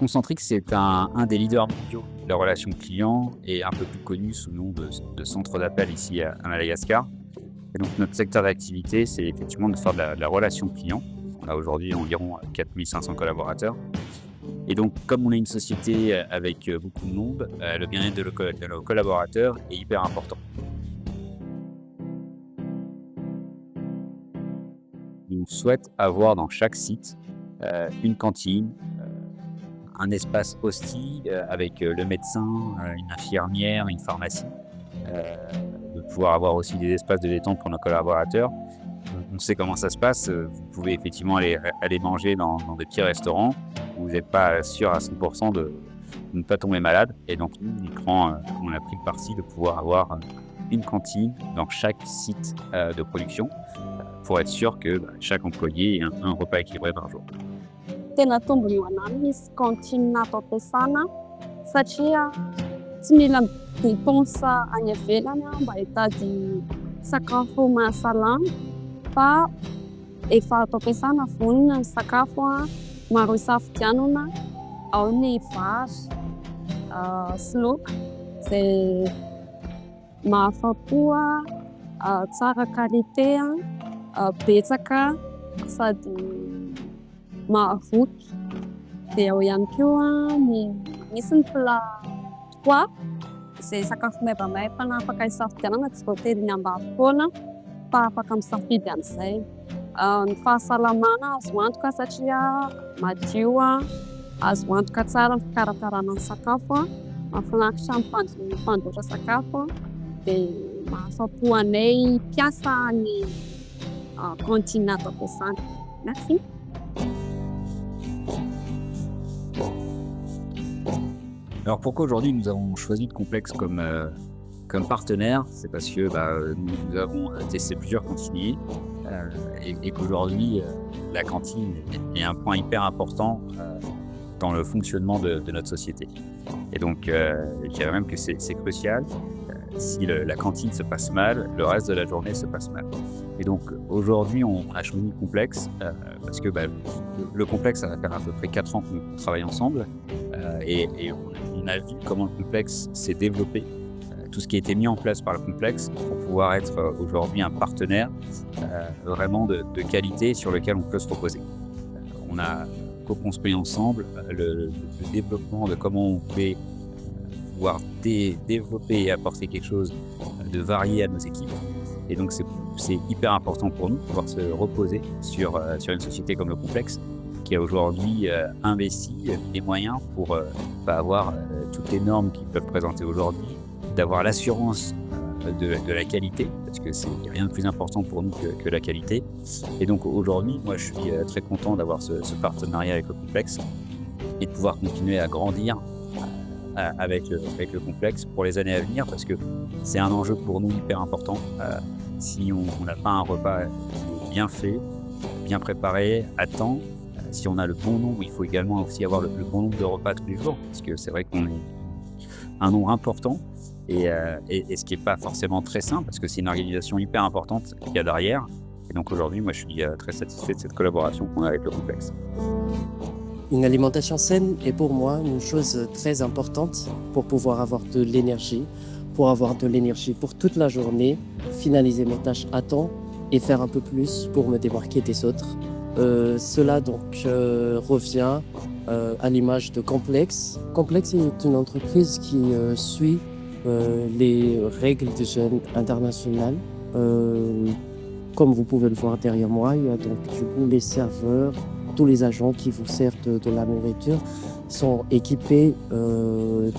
Concentrix, c'est un des leaders mondiaux de la relation client et un peu plus connu sous le nom de centre d'appel ici à Madagascar. Et donc notre secteur d'activité, c'est effectivement de faire de la relation client. On a aujourd'hui environ 4500 collaborateurs. Et donc, comme on est une société avec beaucoup de monde, le bien-être de nos collaborateurs est hyper important. On souhaite avoir dans chaque site une cantine, un espace hostie avec le médecin, une infirmière, une pharmacie, de pouvoir avoir aussi des espaces de détente pour nos collaborateurs. On sait comment ça se passe, vous pouvez effectivement aller manger dans des petits restaurants où vous n'êtes pas sûr à 100 de ne pas tomber malade et donc nous, on a pris le parti de pouvoir avoir une cantine dans chaque site de production, pour être sûr que chaque employé ait un repas équilibré par jour. Tena tombony ho an'ahy misy cantine ato am-piasana satria tsy mila dépense any ivelany mba hitady sakafo mahasalama fa efa ato am-piasana vonona ny sakafo maro isafidianana, ao ny vary sy laoka zay mahafa-po tsara qualité betsaka sady mahavoky. Dia ao ihany koa misy ny plat trois zay sakafo maivamaivana afaka hisafidianana, tsy voatery ny ambavy foana fa afaka misafidy an'izay. Ny fahasalamana azo antoka satria madio, azo antoka tsara ny fikarakarana ny sakafo, mahafinaritra ny mpandrahoatra sakafo dia mahafa-po anay mpiasa ny cantine ato am-piasana. Merci. Alors pourquoi aujourd'hui nous avons choisi le Complexe comme partenaire? C'est parce que nous avons testé plusieurs cantiniers et qu'aujourd'hui la cantine est un point hyper important dans le fonctionnement de notre société. Et donc je dirais même que c'est crucial. Si la cantine se passe mal, le reste de la journée se passe mal. Et donc aujourd'hui on a choisi le Complexe parce que le Complexe, ça va faire à peu près 4 ans qu'on travaille ensemble et on a vu comment le Complexe s'est développé, tout ce qui a été mis en place par le Complexe pour pouvoir être aujourd'hui un partenaire vraiment de qualité sur lequel on peut se reposer. On a co-construit ensemble le développement de comment on pouvait pouvoir développer et apporter quelque chose de varié à nos équipes. Et donc c'est hyper important pour nous de pouvoir se reposer sur une société comme le Complexe qui a aujourd'hui investi les moyens pour avoir toutes les normes qu'ils peuvent présenter aujourd'hui, d'avoir l'assurance de la qualité, parce que c'est rien de plus important pour nous que la qualité. Et donc aujourd'hui, moi je suis très content d'avoir ce partenariat avec le Complexe et de pouvoir continuer à grandir avec le Complexe pour les années à venir, parce que c'est un enjeu pour nous hyper important. Si on n'a pas un repas qui est bien fait, bien préparé, à temps, si on a le bon nombre, il faut également aussi avoir le bon nombre de repas tous les jours, parce que c'est vrai qu'on est un nombre important et ce qui n'est pas forcément très simple, parce que c'est une organisation hyper importante qu'il y a derrière. Et donc aujourd'hui, moi je suis très satisfait de cette collaboration qu'on a avec le Complexe. Une alimentation saine est pour moi une chose très importante pour pouvoir avoir de l'énergie, pour toute la journée, finaliser mes tâches à temps et faire un peu plus pour me démarquer des autres. Cela donc revient à l'image de Complexe. Complexe est une entreprise qui suit les règles d'hygiène internationales. Comme vous pouvez le voir derrière moi, il y a donc du coup les serveurs, tous les agents qui vous servent de la nourriture sont équipés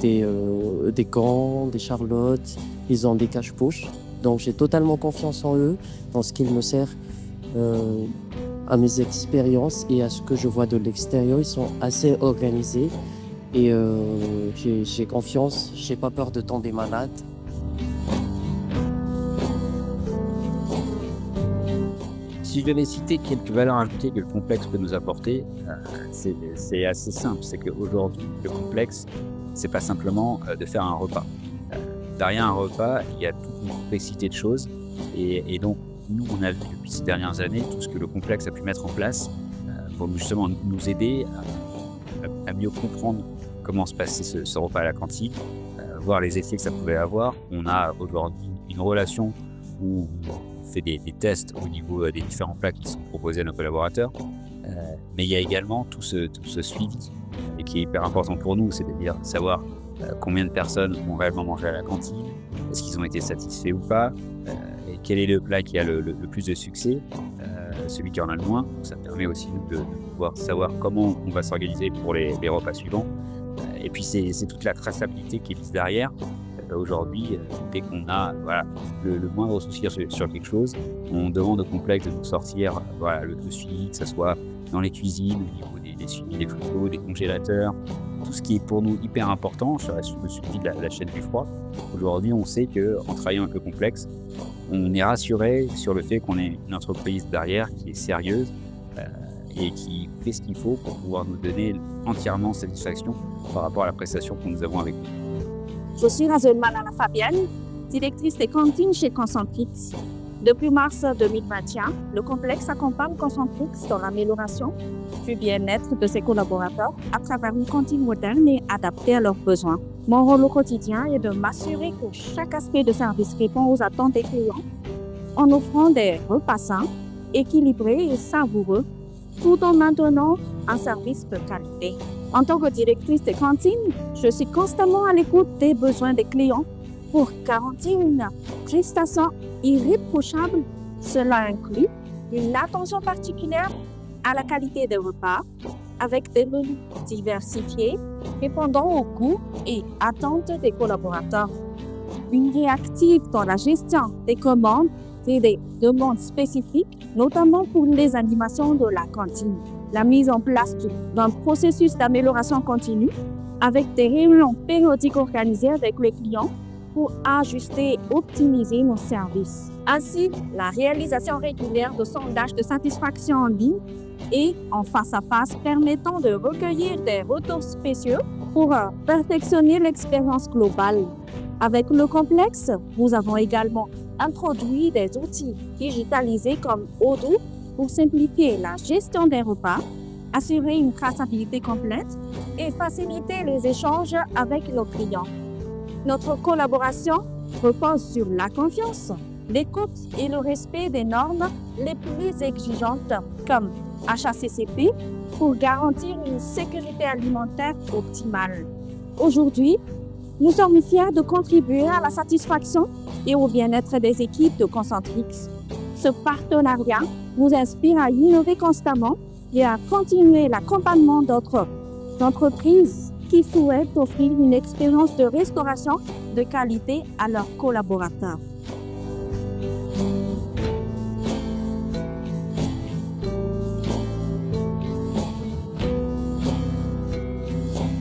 des gants, des charlottes, ils ont des cache-poches. Donc j'ai totalement confiance en eux, dans ce qu'ils me servent, à mes expériences et à ce que je vois de l'extérieur. Ils sont assez organisés et j'ai confiance, j'ai pas peur de tomber malade. Si je devais citer quelques valeurs ajoutées que le Complexe peut nous apporter, c'est assez simple. C'est qu'aujourd'hui, le Complexe, c'est pas simplement de faire un repas. Derrière un repas, il y a toute une complexité de choses. Et donc, nous, on a vu depuis ces dernières années tout ce que le Complexe a pu mettre en place pour justement nous aider à mieux comprendre comment se passait ce repas à la cantine, voir les effets que ça pouvait avoir. On a aujourd'hui une relation où on fait des tests au niveau des différents plats qui sont proposés à nos collaborateurs. Mais il y a également tout ce suivi et qui est hyper important pour nous, c'est-à-dire savoir combien de personnes ont réellement mangé à la cantine, est-ce qu'ils ont été satisfaits ou pas, et quel est le plat qui a le plus de succès, celui qui en a le moins. Ça permet aussi nous de pouvoir savoir comment on va s'organiser pour les repas suivants. Et puis c'est toute la traçabilité qui est mise derrière. Aujourd'hui, dès qu'on a le moindre souci sur quelque chose, on demande au complexe de nous sortir le suivi, que ce soit dans les cuisines, au niveau des suivis des frigos, des congélateurs, tout ce qui est pour nous hyper important sur le suivi de la chaîne du froid. Aujourd'hui, on sait qu'en travaillant avec le complexe, on est rassuré sur le fait qu'on ait une entreprise derrière qui est sérieuse et qui fait ce qu'il faut pour pouvoir nous donner entièrement satisfaction par rapport à la prestation que nous avons avec nous. Je suis Razelle Manana Fabienne, directrice des cantines chez Concentrix. Depuis mars 2021, le complexe accompagne Concentrix dans l'amélioration du bien-être de ses collaborateurs à travers une cantine moderne et adaptée à leurs besoins. Mon rôle au quotidien est de m'assurer que chaque aspect de service répond aux attentes des clients en offrant des repas sains, équilibrés et savoureux, tout en maintenant un service de qualité. En tant que directrice des cantines, je suis constamment à l'écoute des besoins des clients pour garantir une prestation irréprochable. Cela inclut une attention particulière à la qualité des repas, avec des menus diversifiés répondant aux goûts et attentes des collaborateurs. Une réactive dans la gestion des commandes et des demandes spécifiques, notamment pour les animations de la cantine. La mise en place d'un processus d'amélioration continue avec des réunions périodiques organisées avec les clients pour ajuster et optimiser nos services. Ainsi, la réalisation régulière de sondages de satisfaction en ligne et en face à face permettant de recueillir des retours spéciaux pour perfectionner l'expérience globale. Avec le complexe, nous avons également introduit des outils digitalisés comme Odoo pour simplifier la gestion des repas, assurer une traçabilité complète et faciliter les échanges avec nos clients. Notre collaboration repose sur la confiance, l'écoute et le respect des normes les plus exigeantes comme HACCP pour garantir une sécurité alimentaire optimale. Aujourd'hui, nous sommes fiers de contribuer à la satisfaction et au bien-être des équipes de Concentrix. Ce partenariat nous inspire à innover constamment et à continuer l'accompagnement d'autres entreprises qui souhaitent offrir une expérience de restauration de qualité à leurs collaborateurs.